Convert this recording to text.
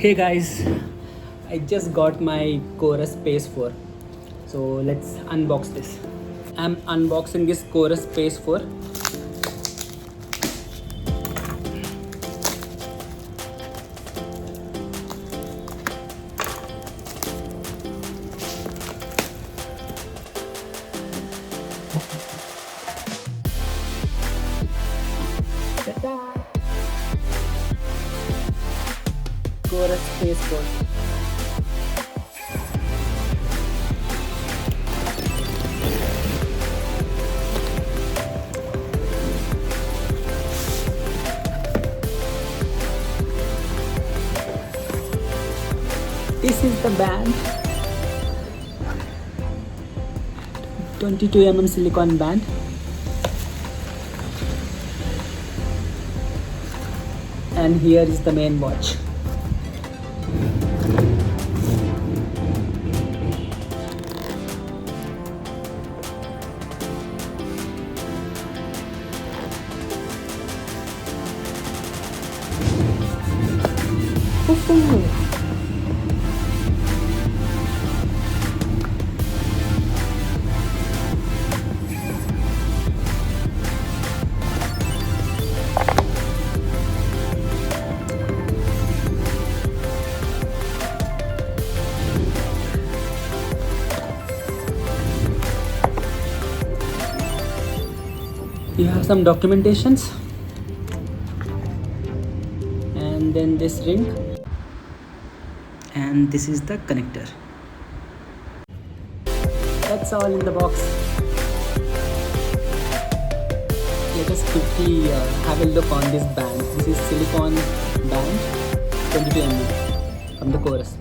Hey guys, I just got my COROS Pace 4. So let's unbox this. I'm unboxing this COROS Pace 4. Ta-da! COROS Pace 4. This is the band. 22 silicone band. And here is the main watch. You have some documentations and then this ring, and this is the connector. That's all in the box. Let us quickly have a look on this band. This is silicone band, 22 from the COROS.